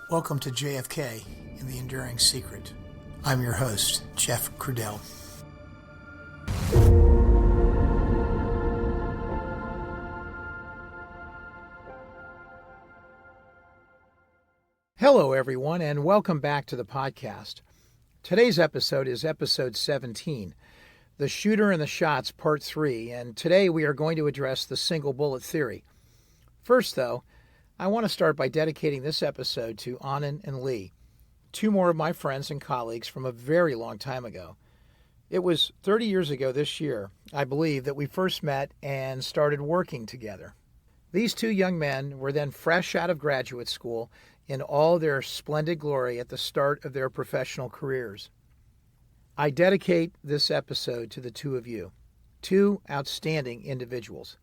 Welcome to JFK and the Enduring Secret. I'm your host, Jeff Crudell. Hello, everyone, and welcome back to the podcast. Today's episode is episode 17, The Shooter and the Shots, Part 3, and today we are going to address the single bullet theory. First, though, I want to start by dedicating this episode to Anand and Lee, two more of my friends and colleagues from a very long time ago. It was 30 years ago this year, I believe, that we first met and started working together. These two young men were then fresh out of graduate school in all their splendid glory at the start of their professional careers. I dedicate this episode to the two of you, two outstanding individuals.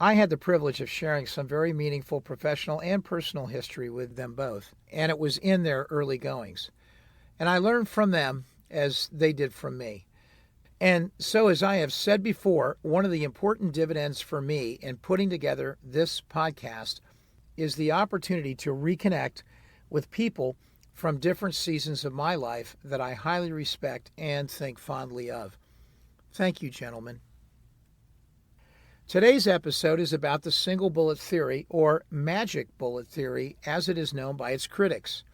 I had the privilege of sharing some very meaningful professional and personal history with them both, and it was in their early goings. And I learned from them as they did from me. And so, as I have said before, one of the important dividends for me in putting together this podcast is the opportunity to reconnect with people from different seasons of my life that I highly respect and think fondly of. Thank you, gentlemen. Today's episode is about the single bullet theory, or magic bullet theory, as it is known by its critics.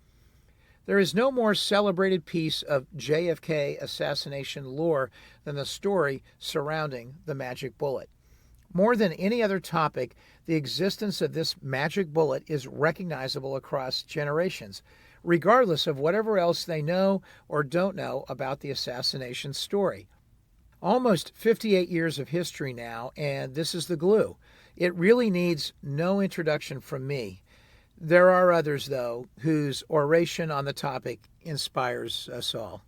There is no more celebrated piece of JFK assassination lore than the story surrounding the magic bullet. More than any other topic, the existence of this magic bullet is recognizable across generations, regardless of whatever else they know or don't know about the assassination story. Almost 58 years of history now, and this is the glue. It really needs no introduction from me. There are others, though, whose oration on the topic inspires us all.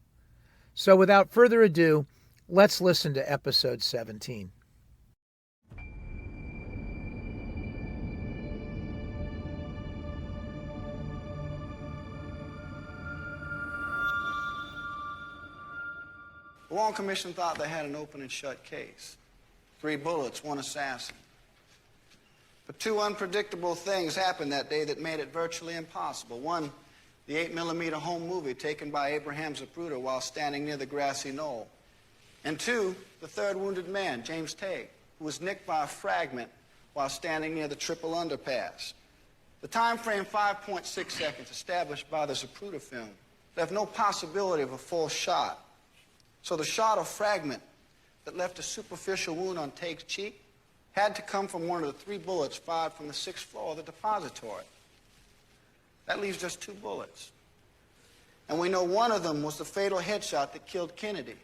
So without further ado, let's listen to episode 17. The Warren Commission thought they had an open and shut case. 3 bullets, 1 assassin. But 2 unpredictable things happened that day that made it virtually impossible. One, the 8mm home movie taken by Abraham Zapruder while standing near the grassy knoll. And 2, the 3rd wounded man, James Tague, who was nicked by a fragment while standing near the triple underpass. The time frame, 5.6 seconds, established by the Zapruder film, left no possibility of a full shot. So the shot or fragment that left a superficial wound on Tague's cheek had to come from one of the 3 bullets fired from the 6th floor of the depository. That leaves just 2 bullets. And we know one of them was the fatal headshot that killed Kennedy.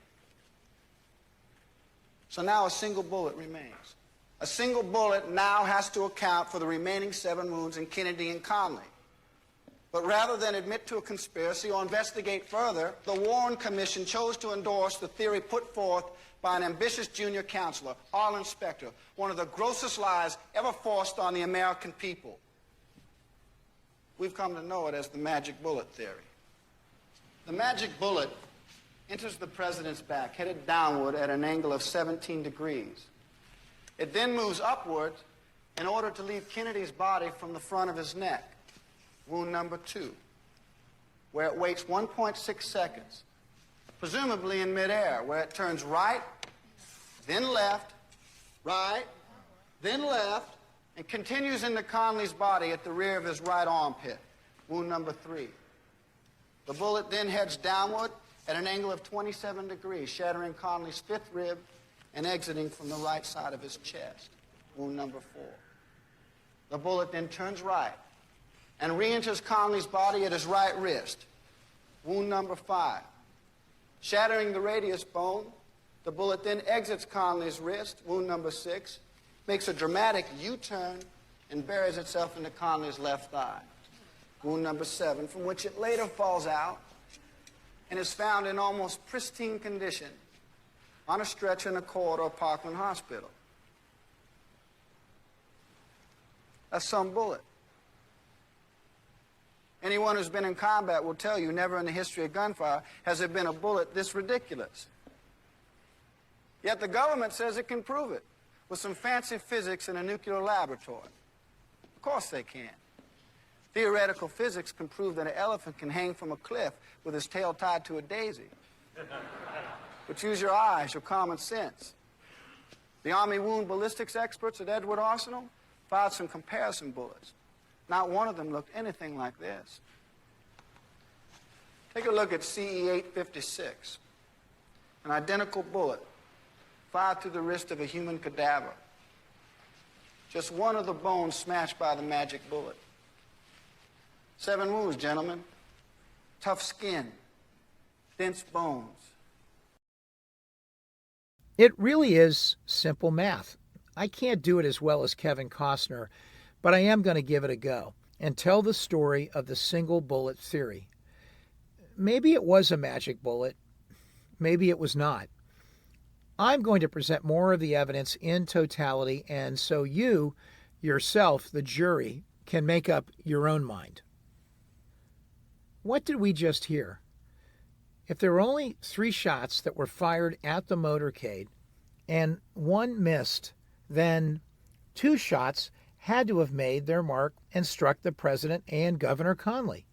So now a single bullet remains. A single bullet now has to account for the remaining 7 wounds in Kennedy and Conley. But rather than admit to a conspiracy or investigate further, the Warren Commission chose to endorse the theory put forth by an ambitious junior counselor, Arlen Specter, one of the grossest lies ever forced on the American people. We've come to know it as the magic bullet theory. The magic bullet enters the president's back, headed downward at an angle of 17 degrees. It then moves upward in order to leave Kennedy's body from the front of his neck. Wound number 2, where it waits 1.6 seconds, presumably in midair, where it turns right, then left, right, then left, and continues into Conley's body at the rear of his right armpit. Wound number 3. The bullet then heads downward at an angle of 27 degrees, shattering Conley's 5th rib and exiting from the right side of his chest. Wound number 4. The bullet then turns right and re-enters Conley's body at his right wrist. Wound number 5. Shattering the radius bone, the bullet then exits Conley's wrist. Wound number 6. Makes a dramatic U-turn and buries itself into Conley's left thigh. Wound number 7, from which it later falls out and is found in almost pristine condition on a stretcher in a corridor of Parkland Hospital. That's some bullet. Anyone who's been in combat will tell you never in the history of gunfire has there been a bullet this ridiculous. Yet the government says it can prove it with some fancy physics in a nuclear laboratory. Of course they can. Theoretical physics can prove that an elephant can hang from a cliff with his tail tied to a daisy. But use your eyes, your common sense. The Army wound ballistics experts at Edward Arsenal fired some comparison bullets. Not one of them looked anything like this. Take a look at CE-856, an identical bullet fired through the wrist of a human cadaver. Just one of the bones smashed by the magic bullet. 7 wounds, gentlemen. Tough skin, dense bones. It really is simple math. I can't do it as well as Kevin Costner, but I am going to give it a go and tell the story of the single bullet theory. Maybe it was a magic bullet. Maybe it was not. I'm going to present more of the evidence in totality, and so you, yourself, the jury, can make up your own mind. What did we just hear? If there were only 3 shots that were fired at the motorcade and 1 missed, then 2 shots had to have made their mark and struck the president and Governor Conley.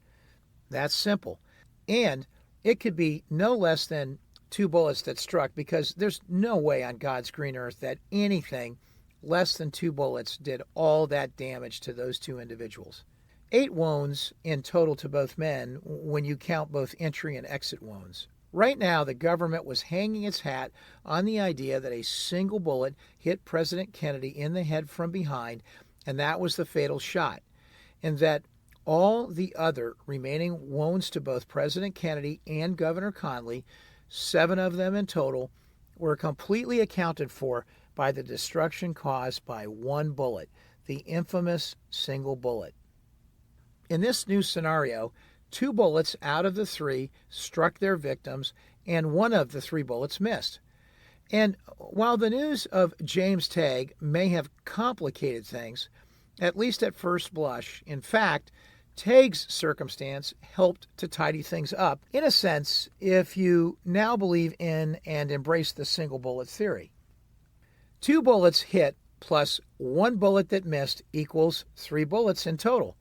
That's simple. And it could be no less than 2 bullets that struck, because there's no way on God's green earth that anything less than 2 bullets did all that damage to those 2 individuals. 8 wounds in total to both men when you count both entry and exit wounds. Right now, the government was hanging its hat on the idea that a single bullet hit President Kennedy in the head from behind, and that was the fatal shot, and that all the other remaining wounds to both President Kennedy and Governor Conley, 7 of them in total, were completely accounted for by the destruction caused by 1 bullet, the infamous single bullet. In this new scenario, 2 bullets out of the 3 struck their victims, and 1 of the 3 bullets missed. And while the news of James Tague may have complicated things, at least at first blush, in fact, Tague's circumstance helped to tidy things up, in a sense, if you now believe in and embrace the single bullet theory. 2 bullets hit plus 1 bullet that missed equals 3 bullets in total,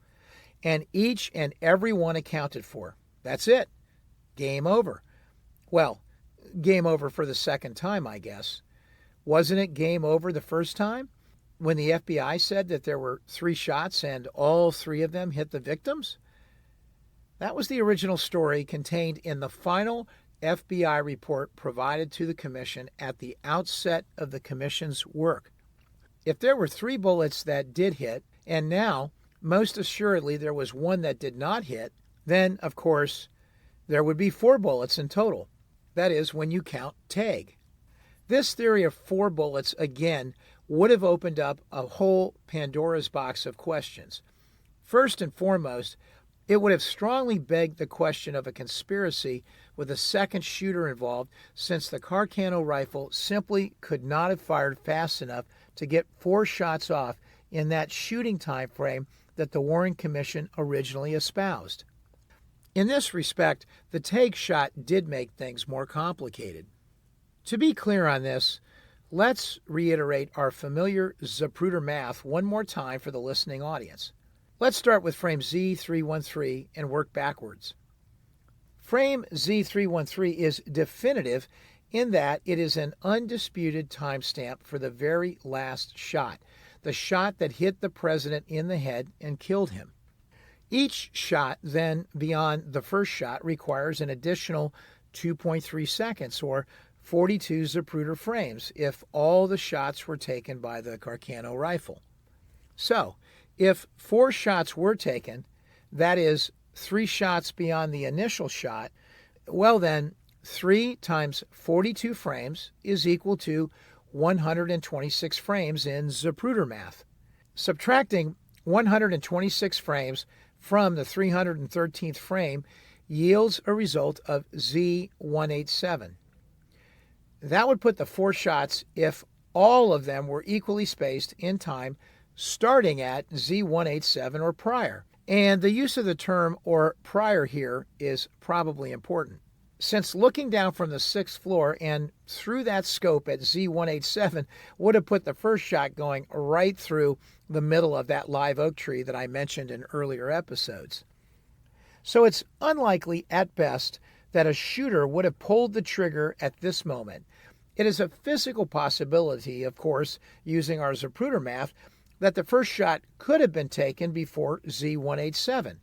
and each and every one accounted for. That's it. Game over. Well, game over for the second time, I guess. Wasn't it game over the first time, when the FBI said that there were 3 shots and all 3 of them hit the victims? That was the original story contained in the final FBI report provided to the commission at the outset of the commission's work. If there were 3 bullets that did hit, and now, most assuredly, there was 1 that did not hit, then, of course, there would be 4 bullets in total. That is, when you count Tague. This theory of 4 bullets, again, would have opened up a whole Pandora's box of questions. First and foremost, it would have strongly begged the question of a conspiracy with a second shooter involved, since the Carcano rifle simply could not have fired fast enough to get 4 shots off in that shooting time frame that the Warren Commission originally espoused. In this respect, the Tague shot did make things more complicated. To be clear on this, let's reiterate our familiar Zapruder math one more time for the listening audience. Let's start with frame Z313 and work backwards. Frame Z313 is definitive in that it is an undisputed timestamp for the very last shot, the shot that hit the president in the head and killed him. Each shot then beyond the first shot requires an additional 2.3 seconds, or 42 Zapruder frames, if all the shots were taken by the Carcano rifle. So, if 4 shots were taken, that is 3 shots beyond the initial shot, well then, 3 times 42 frames is equal to 126 frames in Zapruder math. Subtracting 126 frames from the 313th frame yields a result of Z187. That would put the 4 shots, if all of them were equally spaced in time, starting at Z187 or prior. And the use of the term "or prior" here is probably important. since looking down from the 6th floor and through that scope at Z187 would have put the first shot going right through the middle of that live oak tree that I mentioned in earlier episodes. So it's unlikely at best that a shooter would have pulled the trigger at this moment. It is a physical possibility, of course, using our Zapruder math, that the first shot could have been taken before Z187.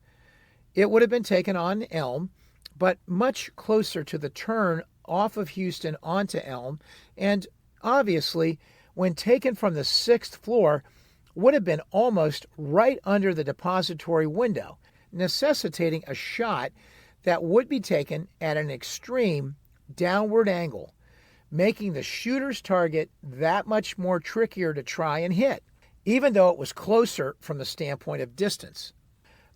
It would have been taken on Elm, but much closer to the turn off of Houston onto Elm, and obviously, when taken from the 6th floor, would have been almost right under the depository window, necessitating a shot that would be taken at an extreme downward angle, making the shooter's target that much more trickier to try and hit, even though it was closer from the standpoint of distance.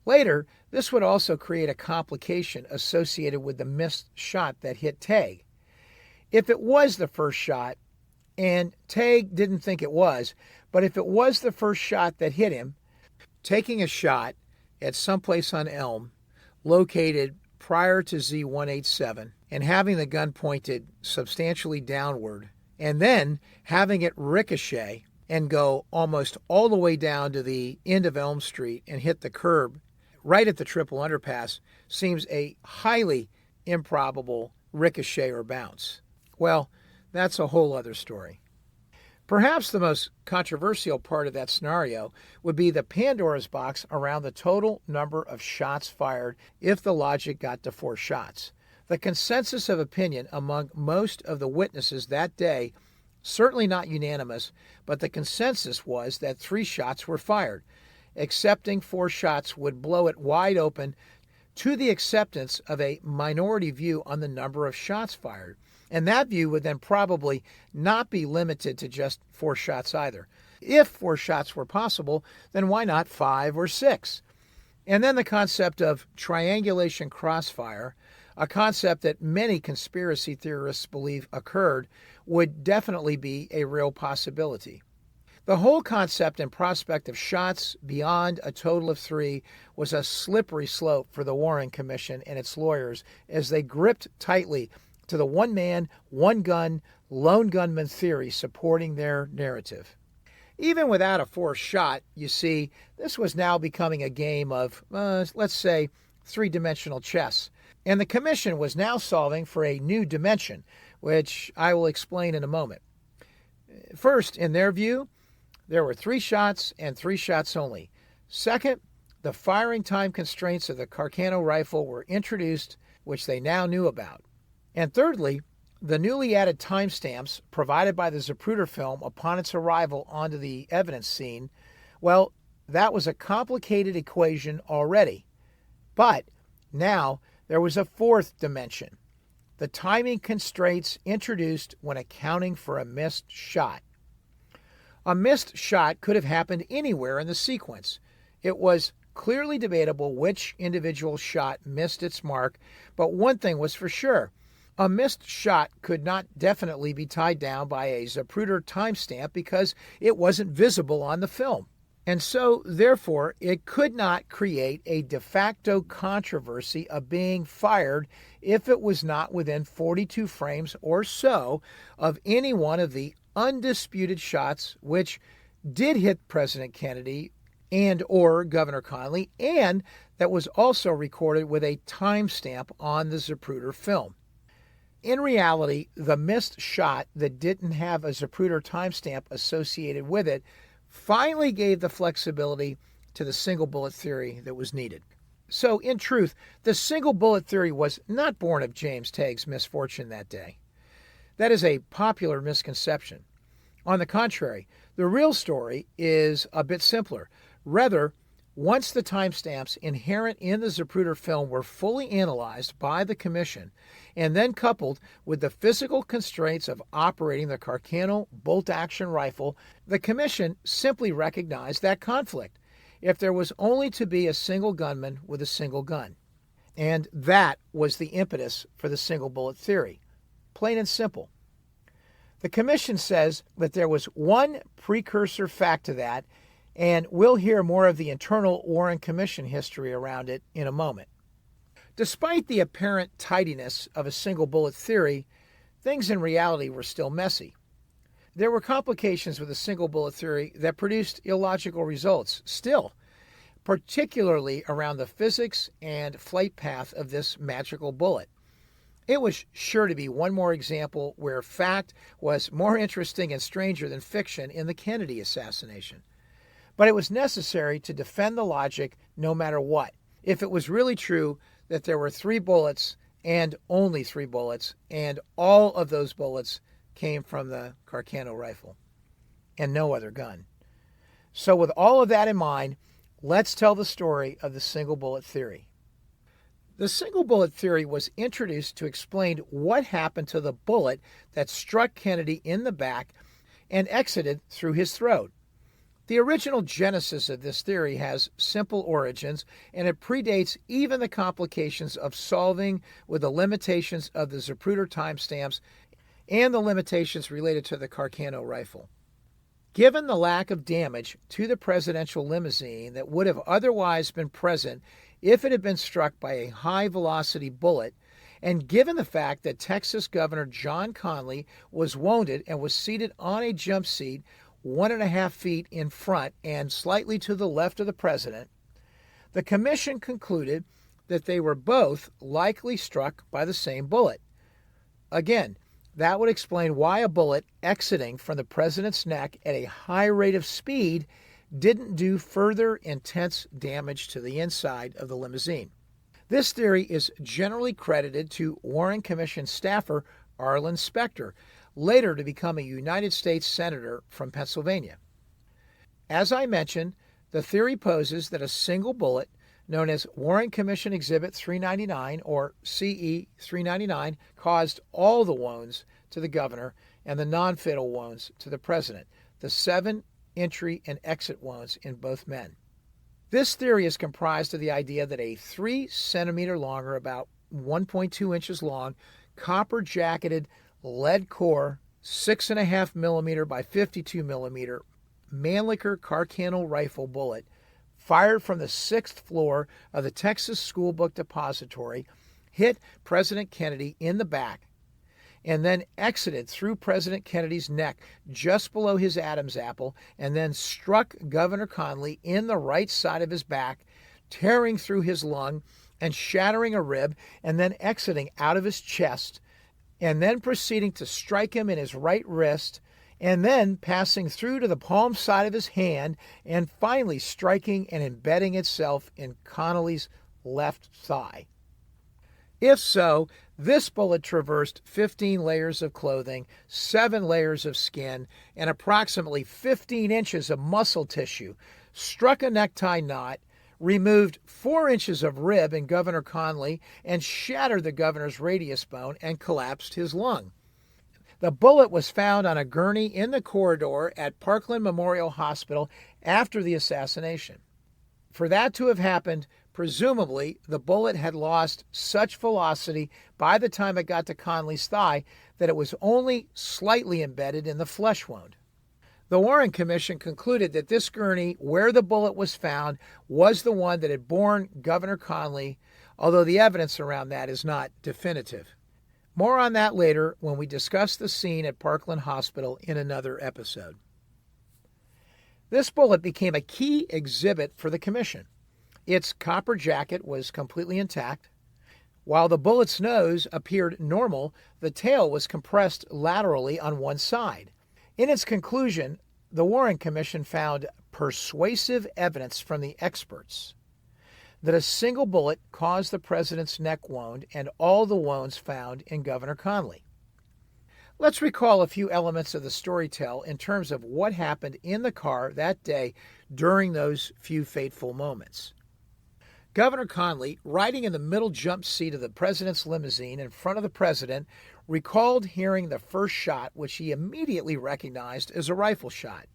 Later, this would also create a complication associated with the missed shot that hit Tague. If it was the first shot, and Tague didn't think it was, but if it was the first shot that hit him, taking a shot at someplace on Elm, located prior to Z187, and having the gun pointed substantially downward, and then having it ricochet and go almost all the way down to the end of Elm Street and hit the curb right at the triple underpass seems a highly improbable ricochet or bounce. Well, that's a whole other story. Perhaps the most controversial part of that scenario would be the Pandora's box around the total number of shots fired if the logic got to 4 shots. The consensus of opinion among most of the witnesses that day, certainly not unanimous, but the consensus was that 3 shots were fired. Accepting 4 shots would blow it wide open to the acceptance of a minority view on the number of shots fired. And that view would then probably not be limited to just 4 shots either. If 4 shots were possible, then why not 5 or 6? And then the concept of triangulation crossfire, a concept that many conspiracy theorists believe occurred, would definitely be a real possibility. The whole concept and prospect of shots beyond a total of 3 was a slippery slope for the Warren Commission and its lawyers as they gripped tightly to the one-man, one-gun, lone gunman theory supporting their narrative. Even without a 4th shot, you see, this was now becoming a game of, let's say, 3-dimensional chess. And the commission was now solving for a new dimension, which I will explain in a moment. First, in their view, there were 3 shots and 3 shots only. Second, the firing time constraints of the Carcano rifle were introduced, which they now knew about. And thirdly, the newly added timestamps provided by the Zapruder film upon its arrival onto the evidence scene, well, that was a complicated equation already. But now there was a 4th dimension, the timing constraints introduced when accounting for a missed shot. A missed shot could have happened anywhere in the sequence. It was clearly debatable which individual shot missed its mark, but one thing was for sure. A missed shot could not definitely be tied down by a Zapruder timestamp because it wasn't visible on the film. And so, therefore, it could not create a de facto controversy of being fired if it was not within 42 frames or so of any one of the undisputed shots which did hit President Kennedy and or Governor Connally, and that was also recorded with a timestamp on the Zapruder film. In reality, the missed shot that didn't have a Zapruder timestamp associated with it finally gave the flexibility to the single bullet theory that was needed. So, in truth, the single bullet theory was not born of James Tague's misfortune that day. That is a popular misconception. On the contrary, the real story is a bit simpler. Rather, once the timestamps inherent in the Zapruder film were fully analyzed by the commission and then coupled with the physical constraints of operating the Carcano bolt-action rifle, the commission simply recognized that conflict if there was only to be a single gunman with a single gun. And that was the impetus for the single bullet theory. Plain and simple. The commission says that there was one precursor fact to that, and we'll hear more of the internal Warren Commission history around it in a moment. Despite the apparent tidiness of a single bullet theory, things in reality were still messy. There were complications with a single bullet theory that produced illogical results still, particularly around the physics and flight path of this magical bullet. It was sure to be one more example where fact was more interesting and stranger than fiction in the Kennedy assassination. But it was necessary to defend the logic no matter what. If it was really true that there were 3 bullets and only 3 bullets, and all of those bullets came from the Carcano rifle and no other gun. So with all of that in mind, let's tell the story of the single bullet theory. The single bullet theory was introduced to explain what happened to the bullet that struck Kennedy in the back and exited through his throat. The original genesis of this theory has simple origins, and it predates even the complications of solving with the limitations of the Zapruder timestamps and the limitations related to the Carcano rifle. Given the lack of damage to the presidential limousine that would have otherwise been present if it had been struck by a high-velocity bullet, and given the fact that Texas Governor John Connally was wounded and was seated on a jump seat 1.5 feet in front and slightly to the left of the president, the commission concluded that they were both likely struck by the same bullet. Again, that would explain why a bullet exiting from the president's neck at a high rate of speed didn't do further intense damage to the inside of the limousine. This theory is generally credited to Warren Commission staffer Arlen Specter, later to become a United States Senator from Pennsylvania. As I mentioned, the theory poses that a single bullet, known as Warren Commission Exhibit 399 or CE 399, caused all the wounds to the governor and the non-fatal wounds to the president, the 7 entry and exit wounds in both men. This theory is comprised of the idea that a 3 centimeter long, or about 1.2 inches long, copper-jacketed lead core 6.5 millimeter by 52 millimeter Mannlicher Carcano rifle bullet fired from the 6th floor of the Texas School Book Depository hit President Kennedy in the back and then exited through President Kennedy's neck just below his Adam's apple and then struck Governor Connally in the right side of his back, tearing through his lung and shattering a rib, and then exiting out of his chest, and then proceeding to strike him in his right wrist, and then passing through to the palm side of his hand, and finally striking and embedding itself in Connally's left thigh. If so, this bullet traversed 15 layers of clothing, 7 layers of skin, and approximately 15 inches of muscle tissue, struck a necktie knot, removed 4 inches of rib in Governor Connally, and shattered the governor's radius bone and collapsed his lung. The bullet was found on a gurney in the corridor at Parkland Memorial Hospital after the assassination. For that to have happened, presumably the bullet had lost such velocity by the time it got to Connally's thigh that it was only slightly embedded in the flesh wound. The Warren Commission concluded that this gurney where the bullet was found was the one that had borne Governor Connally, although the evidence around that is not definitive. More on that later when we discuss the scene at Parkland Hospital in another episode. This bullet became a key exhibit for the commission. Its copper jacket was completely intact. While the bullet's nose appeared normal, the tail was compressed laterally on one side. In its conclusion, the Warren Commission found persuasive evidence from the experts that a single bullet caused the president's neck wound and all the wounds found in Governor Connally. Let's recall a few elements of the storytell in terms of what happened in the car that day during those few fateful moments. Governor Connally, riding in the middle jump seat of the president's limousine in front of the president, recalled hearing the first shot, which he immediately recognized as a rifle shot.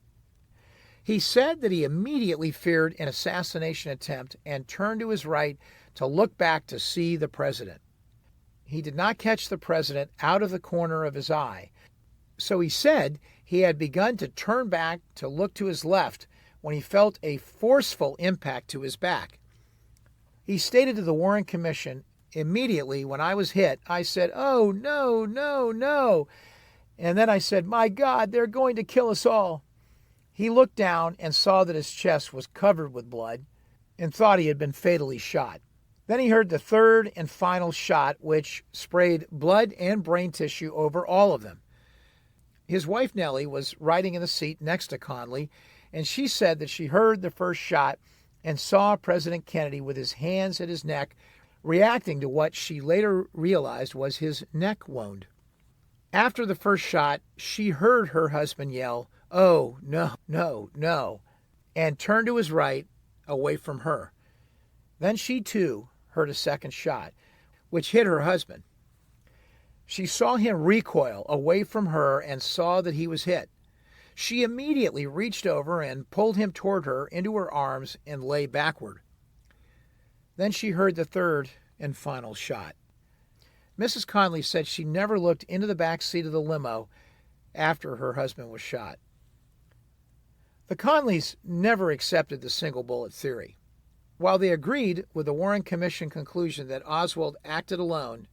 He said that he immediately feared an assassination attempt and turned to his right to look back to see the president. He did not catch the president out of the corner of his eye, so he said he had begun to turn back to look to his left when he felt a forceful impact to his back. He stated to the Warren Commission Immediately, when I was hit, I said, "Oh, no, no, no." And then I said, "My God, they're going to kill us all." He looked down and saw that his chest was covered with blood and thought he had been fatally shot. Then he heard the third and final shot, which sprayed blood and brain tissue over all of them. His wife, Nellie, was riding in the seat next to Conley, and she said that she heard the first shot and saw President Kennedy with his hands at his neck, reacting to what she later realized was his neck wound. After the first shot, she heard her husband yell, "Oh, no, no, no," and turned to his right, away from her. Then she, too, heard a second shot, which hit her husband. She saw him recoil away from her and saw that he was hit. She immediately reached over and pulled him toward her into her arms and lay backward. Then she heard the third and final shot. Mrs. Conley said she never looked into the back seat of the limo after her husband was shot. The Conleys never accepted the single bullet theory. While they agreed with the Warren Commission conclusion that Oswald acted alone,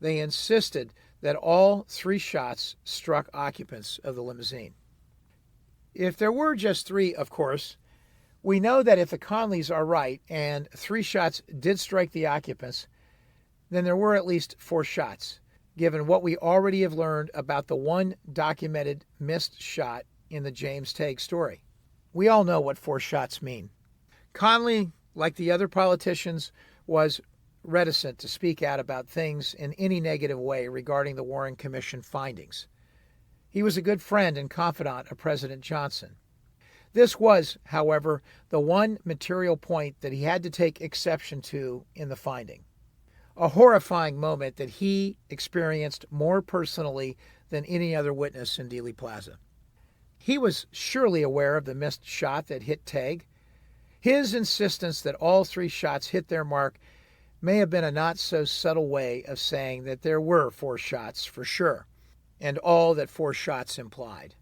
they insisted that all 3 shots struck occupants of the limousine. If there were just 3, of course, we know that if the Conleys are right and 3 shots did strike the occupants, then there were at least 4 shots, given what we already have learned about the one documented missed shot in the James Tague story. We all know what 4 shots mean. Conley, like the other politicians, was reticent to speak out about things in any negative way regarding the Warren Commission findings. He was a good friend and confidant of President Johnson. This was, however, the one material point that he had to take exception to in the finding. A horrifying moment that he experienced more personally than any other witness in Dealey Plaza. He was surely aware of the missed shot that hit Tague. His insistence that all 3 shots hit their mark may have been a not-so-subtle way of saying that there were 4 shots for sure, and all that 4 shots implied.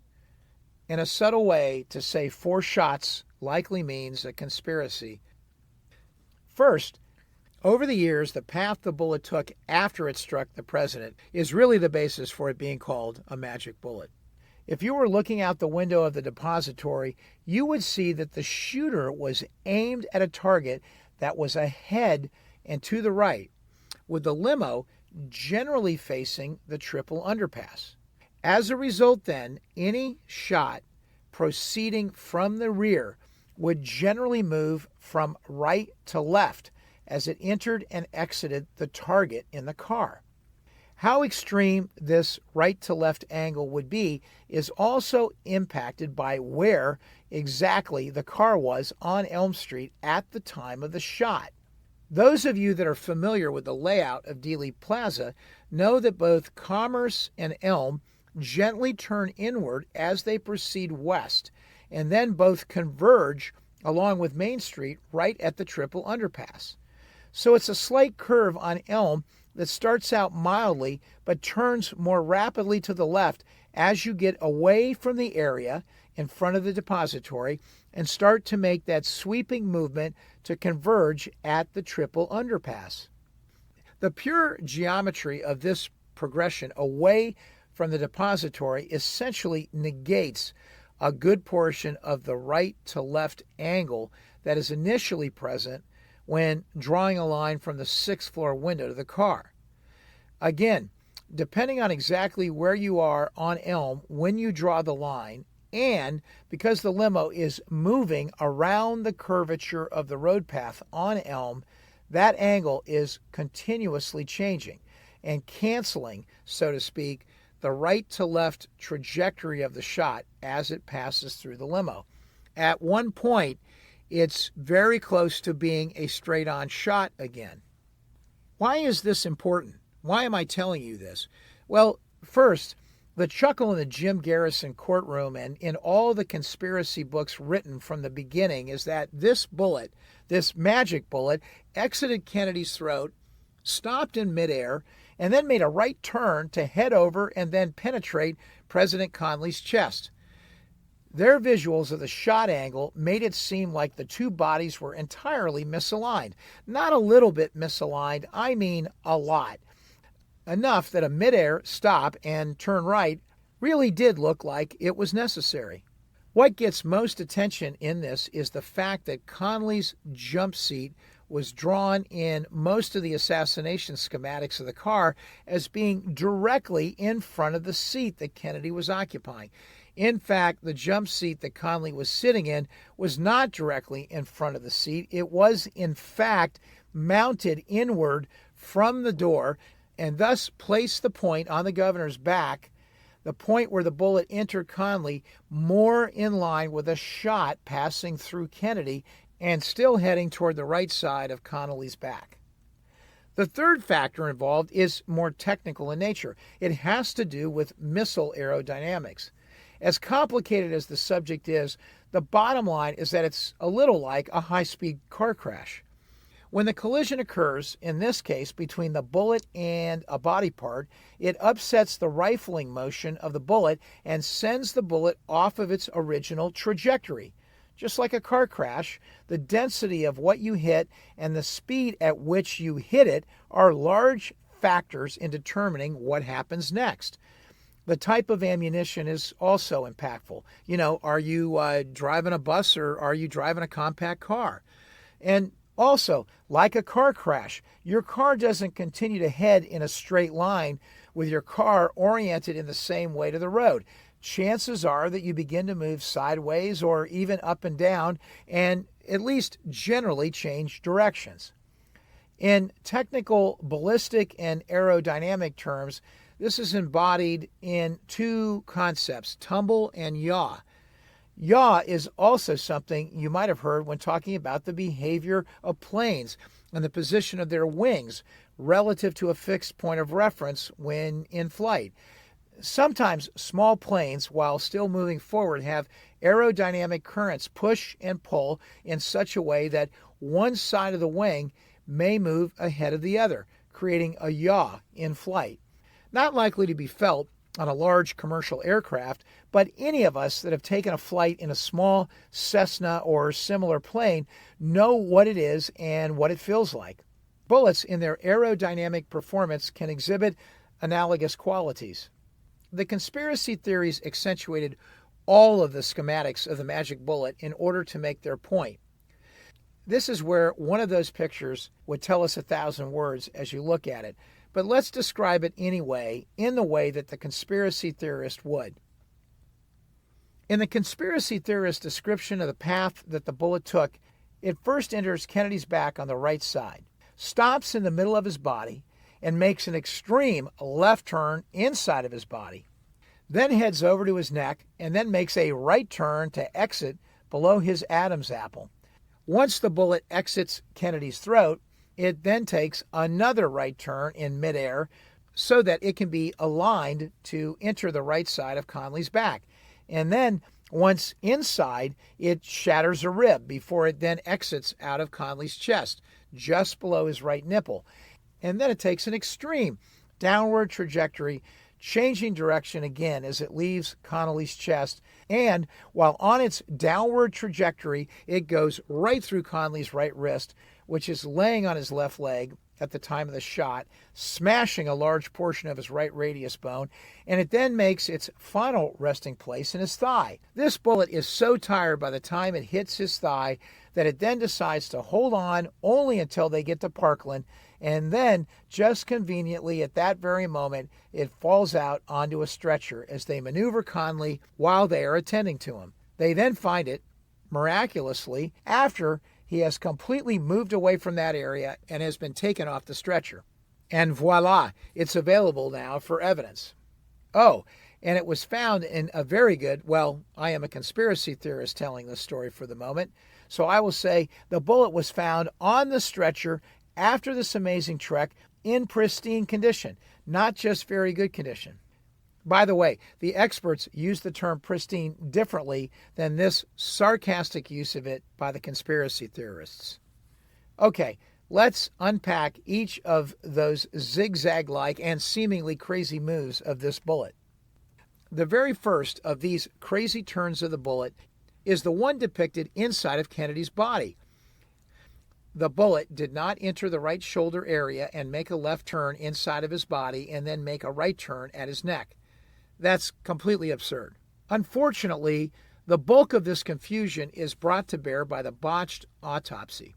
In a subtle way, to say 4 shots likely means a conspiracy. First, over the years, the path the bullet took after it struck the president is really the basis for it being called a magic bullet. If you were looking out the window of the depository, you would see that the shooter was aimed at a target that was ahead and to the right, with the limo generally facing the triple underpass. As a result, then, any shot proceeding from the rear would generally move from right to left as it entered and exited the target in the car. How extreme this right-to-left angle would be is also impacted by where exactly the car was on Elm Street at the time of the shot. Those of you that are familiar with the layout of Dealey Plaza know that both Commerce and Elm gently turn inward as they proceed west, and then both converge along with Main Street right at the triple underpass. So it's a slight curve on Elm that starts out mildly but turns more rapidly to the left as you get away from the area in front of the depository and start to make that sweeping movement to converge at the triple underpass. The pure geometry of this progression away from the depository essentially negates a good portion of the right to left angle that is initially present when drawing a line from the 6th floor window to the car. Again, depending on exactly where you are on Elm when you draw the line, and because the limo is moving around the curvature of the road path on Elm, that angle is continuously changing and canceling, so to speak, the right to left trajectory of the shot as it passes through the limo. At one point, it's very close to being a straight-on shot again. Why is this important? Why am I telling you this? Well, first, the chuckle in the Jim Garrison courtroom and in all the conspiracy books written from the beginning is that this bullet, this magic bullet, exited Kennedy's throat, stopped in midair, and then made a right turn to head over and then penetrate President Conley's chest. Their visuals of the shot angle made it seem like the two bodies were entirely misaligned. Not a little bit misaligned, I mean a lot. Enough that a midair stop and turn right really did look like it was necessary. What gets most attention in this is the fact that Connolly's jump seat was drawn in most of the assassination schematics of the car as being directly in front of the seat that Kennedy was occupying. In fact, the jump seat that Connolly was sitting in was not directly in front of the seat. It was, in fact, mounted inward from the door and thus placed the point on the governor's back, the point where the bullet entered Connolly, more in line with a shot passing through Kennedy and still heading toward the right side of Connolly's back. The third factor involved is more technical in nature. It has to do with missile aerodynamics. As complicated as the subject is, the bottom line is that it's a little like a high-speed car crash. When the collision occurs, in this case between the bullet and a body part, it upsets the rifling motion of the bullet and sends the bullet off of its original trajectory. Just like a car crash, the density of what you hit and the speed at which you hit it are large factors in determining what happens next. The type of ammunition is also impactful. Are you driving a bus or are you driving a compact car? And also, like a car crash, your car doesn't continue to head in a straight line with your car oriented in the same way to the road. Chances are that you begin to move sideways or even up and down and at least generally change directions. In technical ballistic and aerodynamic terms, this is embodied in two concepts, tumble and yaw. Yaw is also something you might have heard when talking about the behavior of planes and the position of their wings relative to a fixed point of reference when in flight. Sometimes small planes, while still moving forward, have aerodynamic currents push and pull in such a way that one side of the wing may move ahead of the other, creating a yaw in flight. Not likely to be felt on a large commercial aircraft, but any of us that have taken a flight in a small Cessna or similar plane know what it is and what it feels like. Bullets in their aerodynamic performance can exhibit analogous qualities. The conspiracy theories accentuated all of the schematics of the magic bullet in order to make their point. This is where one of those pictures would tell us 1,000 words as you look at it, but let's describe it anyway, in the way that the conspiracy theorist would. In the conspiracy theorist description of the path that the bullet took, it first enters Kennedy's back on the right side, stops in the middle of his body, and makes an extreme left turn inside of his body, then heads over to his neck, and then makes a right turn to exit below his Adam's apple. Once the bullet exits Kennedy's throat, it then takes another right turn in midair so that it can be aligned to enter the right side of Connolly's back. And then, once inside, it shatters a rib before it then exits out of Connolly's chest, just below his right nipple. And then it takes an extreme downward trajectory, changing direction again as it leaves Connolly's chest. And while on its downward trajectory, it goes right through Connolly's right wrist, which is laying on his left leg at the time of the shot, smashing a large portion of his right radius bone, and it then makes its final resting place in his thigh. This bullet is so tired by the time it hits his thigh that it then decides to hold on only until they get to Parkland, and then, just conveniently at that very moment, it falls out onto a stretcher as they maneuver Connolly while they are attending to him. They then find it, miraculously, after he has completely moved away from that area and has been taken off the stretcher. And voila, it's available now for evidence. Oh, and it was found in a very good, well, I am a conspiracy theorist telling this story for the moment, so I will say the bullet was found on the stretcher after this amazing trek in pristine condition, not just very good condition. By the way, the experts use the term pristine differently than this sarcastic use of it by the conspiracy theorists. Okay, let's unpack each of those zigzag-like and seemingly crazy moves of this bullet. The very first of these crazy turns of the bullet is the one depicted inside of Kennedy's body. The bullet did not enter the right shoulder area and make a left turn inside of his body and then make a right turn at his neck. That's completely absurd. Unfortunately, the bulk of this confusion is brought to bear by the botched autopsy.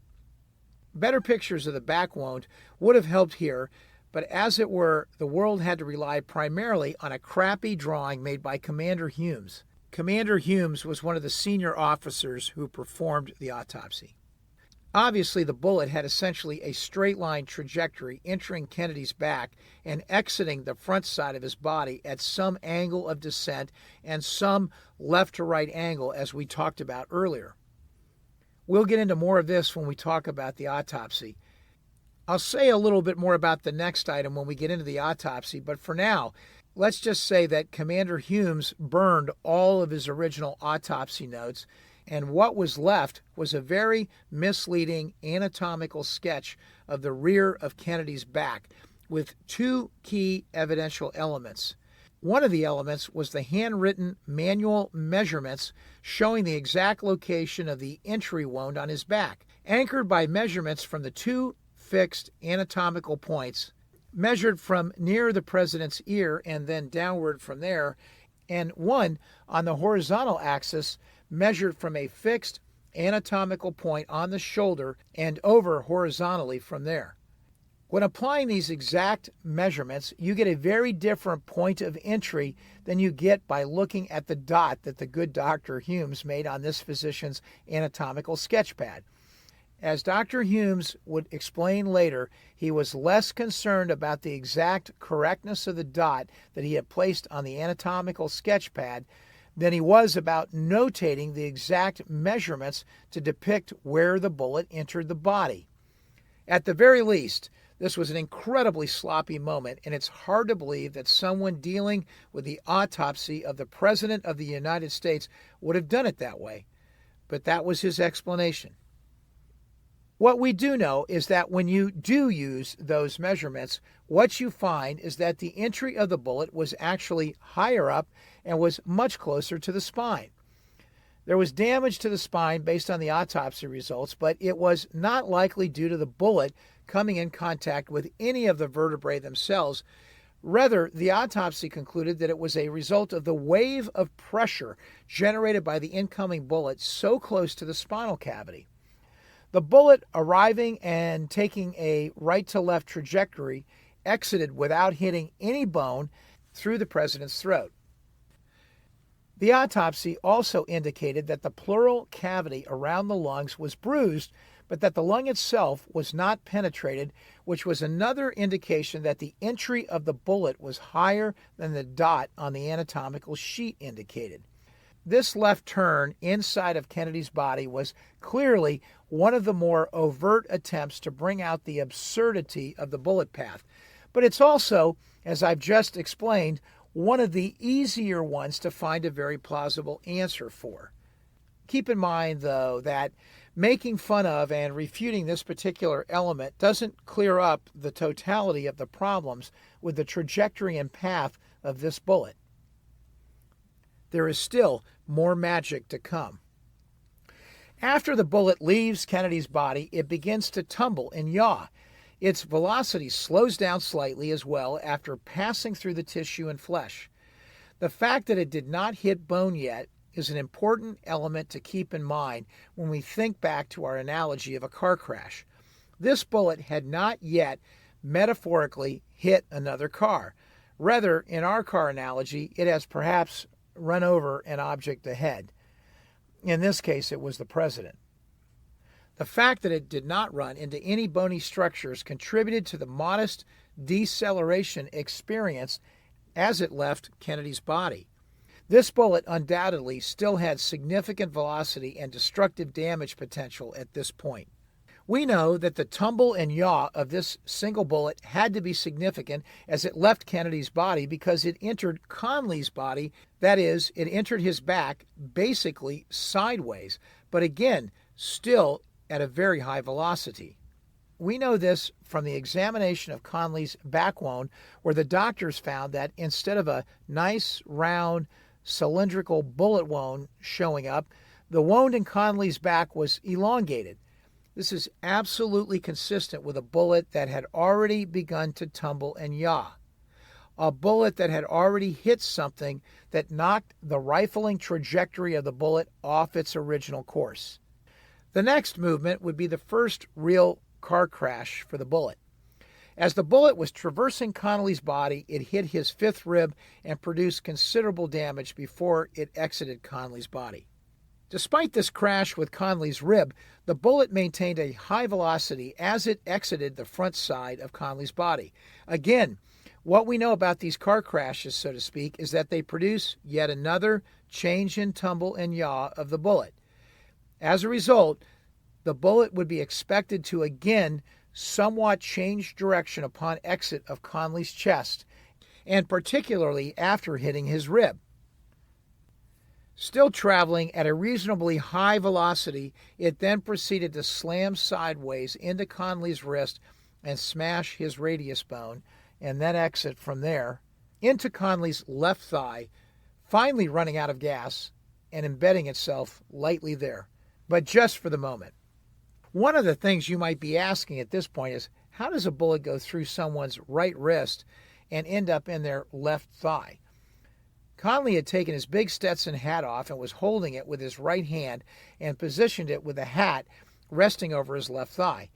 Better pictures of the back wound would have helped here, but as it were, the world had to rely primarily on a crappy drawing made by Commander Humes. Commander Humes was one of the senior officers who performed the autopsy. Obviously, the bullet had essentially a straight-line trajectory entering Kennedy's back and exiting the front side of his body at some angle of descent and some left-to-right angle, as we talked about earlier. We'll get into more of this when we talk about the autopsy. I'll say a little bit more about the next item when we get into the autopsy, but for now, let's just say that Commander Humes burned all of his original autopsy notes, and what was left was a very misleading anatomical sketch of the rear of Kennedy's back with two key evidential elements. One of the elements was the handwritten manual measurements showing the exact location of the entry wound on his back, anchored by measurements from the two fixed anatomical points, measured from near the president's ear and then downward from there, and one on the horizontal axis measured from a fixed anatomical point on the shoulder and over horizontally from there. When applying these exact measurements, you get a very different point of entry than you get by looking at the dot that the good Dr. Humes made on this physician's anatomical sketchpad. As Dr. Humes would explain later, he was less concerned about the exact correctness of the dot that he had placed on the anatomical sketchpad than he was about notating the exact measurements to depict where the bullet entered the body. At the very least, this was an incredibly sloppy moment, and it's hard to believe that someone dealing with the autopsy of the President of the United States would have done it that way. But that was his explanation. What we do know is that when you do use those measurements, what you find is that the entry of the bullet was actually higher up and was much closer to the spine. There was damage to the spine based on the autopsy results, but it was not likely due to the bullet coming in contact with any of the vertebrae themselves. Rather, the autopsy concluded that it was a result of the wave of pressure generated by the incoming bullet so close to the spinal cavity. The bullet arriving and taking a right-to-left trajectory exited without hitting any bone through the president's throat. The autopsy also indicated that the pleural cavity around the lungs was bruised, but that the lung itself was not penetrated, which was another indication that the entry of the bullet was higher than the dot on the anatomical sheet indicated. This left turn inside of Kennedy's body was clearly one of the more overt attempts to bring out the absurdity of the bullet path. But it's also, as I've just explained, one of the easier ones to find a very plausible answer for. Keep in mind, though, that making fun of and refuting this particular element doesn't clear up the totality of the problems with the trajectory and path of this bullet. There is still more magic to come. After the bullet leaves Kennedy's body, it begins to tumble and yaw. Its velocity slows down slightly as well after passing through the tissue and flesh. The fact that it did not hit bone yet is an important element to keep in mind when we think back to our analogy of a car crash. This bullet had not yet metaphorically hit another car. Rather, in our car analogy, it has perhaps run over an object ahead. In this case, it was the president. The fact that it did not run into any bony structures contributed to the modest deceleration experienced as it left Kennedy's body. This bullet undoubtedly still had significant velocity and destructive damage potential at this point. We know that the tumble and yaw of this single bullet had to be significant as it left Kennedy's body because it entered Conley's body, that is, it entered his back basically sideways, but again, still at a very high velocity. we know this from the examination of Conley's back wound, where the doctors found that instead of a nice, round, cylindrical bullet wound showing up, the wound in Conley's back was elongated. This is absolutely consistent with a bullet that had already begun to tumble and yaw. A bullet that had already hit something that knocked the rifling trajectory of the bullet off its original course. The next movement would be the first real car crash for the bullet. As the bullet was traversing Connolly's body, it hit his fifth rib and produced considerable damage before it exited Connolly's body. Despite this crash with Connolly's rib, the bullet maintained a high velocity as it exited the front side of Connolly's body. Again, what we know about these car crashes, so to speak, is that they produce yet another change in tumble and yaw of the bullet. As a result, the bullet would be expected to again somewhat change direction upon exit of Connolly's chest, and particularly after hitting his rib. Still traveling at a reasonably high velocity, it then proceeded to slam sideways into Connolly's wrist and smash his radius bone, and then exit from there into Connolly's left thigh, finally running out of gas and embedding itself lightly there, but just for the moment. One of the things you might be asking at this point is, how does a bullet go through someone's right wrist and end up in their left thigh? Connolly had taken his big Stetson hat off and was holding it with his right hand and positioned it with the hat resting over his left thigh.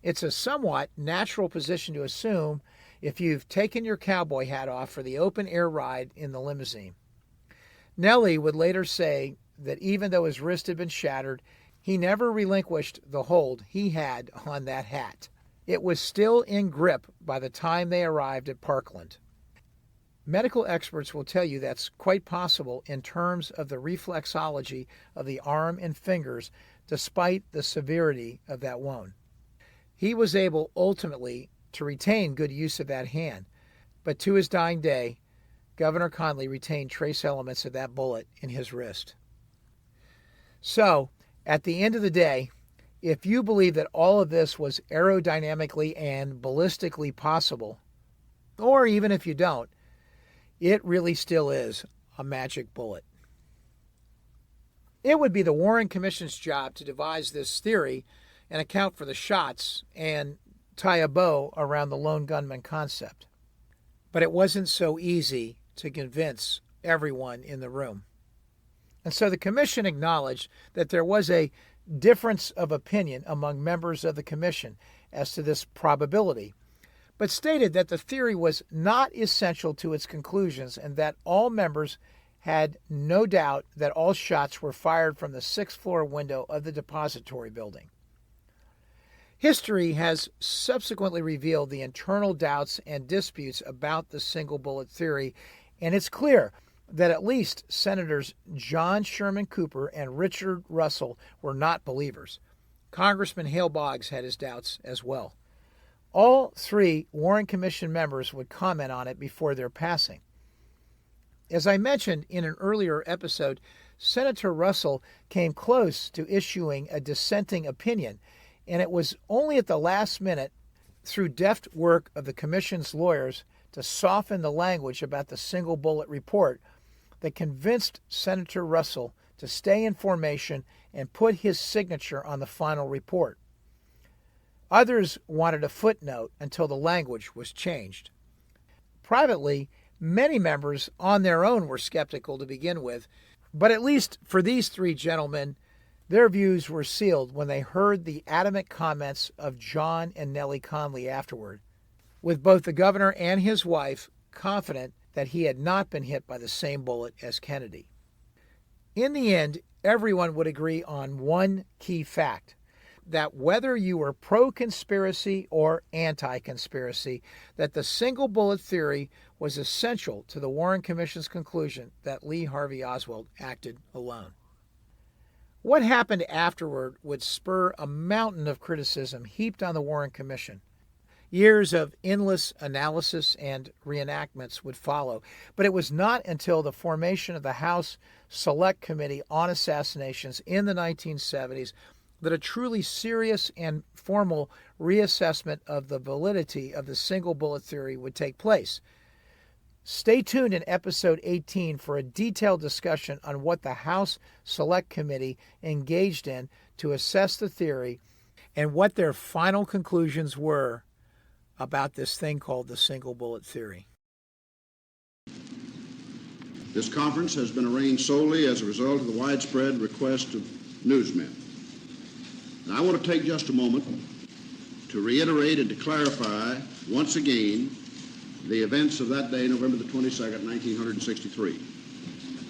It's a somewhat natural position to assume if you've taken your cowboy hat off for the open-air ride in the limousine. Nellie would later say that even though his wrist had been shattered, he never relinquished the hold he had on that hat. It was still in grip by the time they arrived at Parkland. Medical experts will tell you that's quite possible in terms of the reflexology of the arm and fingers, despite the severity of that wound. He was able ultimately to retain good use of that hand, but to his dying day, Governor Connolly retained trace elements of that bullet in his wrist. So, at the end of the day, if you believe that all of this was aerodynamically and ballistically possible, or even if you don't, it really still is a magic bullet. It would be the Warren Commission's job to devise this theory and account for the shots and tie a bow around the lone gunman concept. But it wasn't so easy to convince everyone in the room. And so the commission acknowledged that there was a difference of opinion among members of the commission as to this probability, but stated that the theory was not essential to its conclusions and that all members had no doubt that all shots were fired from the sixth-floor window of the depository building. History has subsequently revealed the internal doubts and disputes about the single bullet theory, and it's clear that at least Senators John Sherman Cooper and Richard Russell were not believers. Congressman Hale Boggs had his doubts as well. All three Warren Commission members would comment on it before their passing. As I mentioned in an earlier episode, Senator Russell came close to issuing a dissenting opinion, and it was only at the last minute, through deft work of the commission's lawyers to soften the language about the single bullet report, that convinced Senator Russell to stay in formation and put his signature on the final report. Others wanted a footnote until the language was changed. Privately, many members on their own were skeptical to begin with, but at least for these three gentlemen, their views were sealed when they heard the adamant comments of John and Nellie Connolly afterward, with both the governor and his wife confident that he had not been hit by the same bullet as Kennedy. In the end, everyone would agree on one key fact, that whether you were pro-conspiracy or anti-conspiracy, that the single bullet theory was essential to the Warren Commission's conclusion that Lee Harvey Oswald acted alone. What happened afterward would spur a mountain of criticism heaped on the Warren Commission. Years of endless analysis and reenactments would follow, but it was not until the formation of the House Select Committee on Assassinations in the 1970s that a truly serious and formal reassessment of the validity of the single bullet theory would take place. Stay tuned in episode 18 for a detailed discussion on what the House Select Committee engaged in to assess the theory and what their final conclusions were about this thing called the single bullet theory. This conference has been arranged solely as a result of the widespread request of newsmen. And I want to take just a moment to reiterate and to clarify once again the events of that day, November the 22nd, 1963.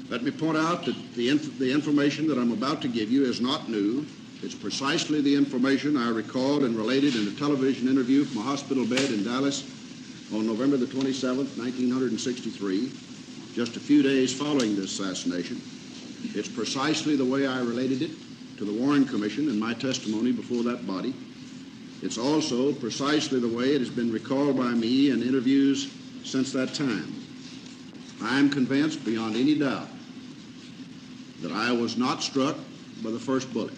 Let me point out that the information that I'm about to give you is not new. It's precisely the information I recalled and related in a television interview from a hospital bed in Dallas on November the 27th, 1963, just a few days following the assassination. It's precisely the way I related it to the Warren Commission in my testimony before that body. It's also precisely the way it has been recalled by me in interviews since that time. I am convinced beyond any doubt that I was not struck by the first bullet.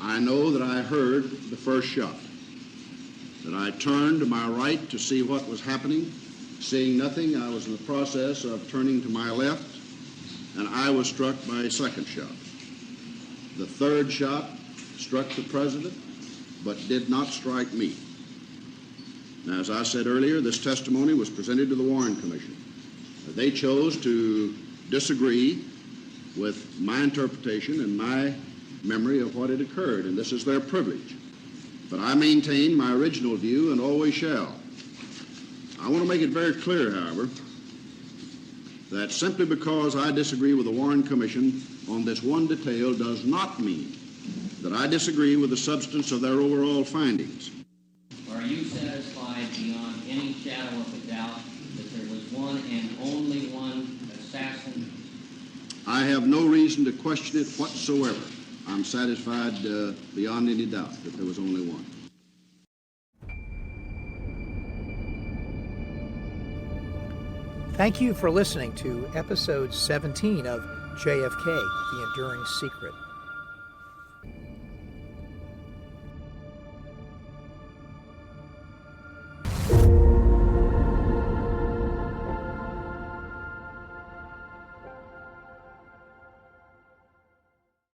I know that I heard the first shot, that I turned to my right to see what was happening. Seeing nothing, I was in the process of turning to my left, and I was struck by a second shot. The third shot struck the president, but did not strike me. Now, as I said earlier, this testimony was presented to the Warren Commission. They chose to disagree with my interpretation and my memory of what had occurred, and this is their privilege. But I maintain my original view and always shall. I want to make it very clear, however, that simply because I disagree with the Warren Commission on this one detail does not mean that I disagree with the substance of their overall findings. Are you satisfied beyond any shadow of a doubt that there was one and only one assassin? I have no reason to question it whatsoever. I'm satisfied beyond any doubt that there was only one. Thank you for listening to episode 17 of JFK, The Enduring Secret.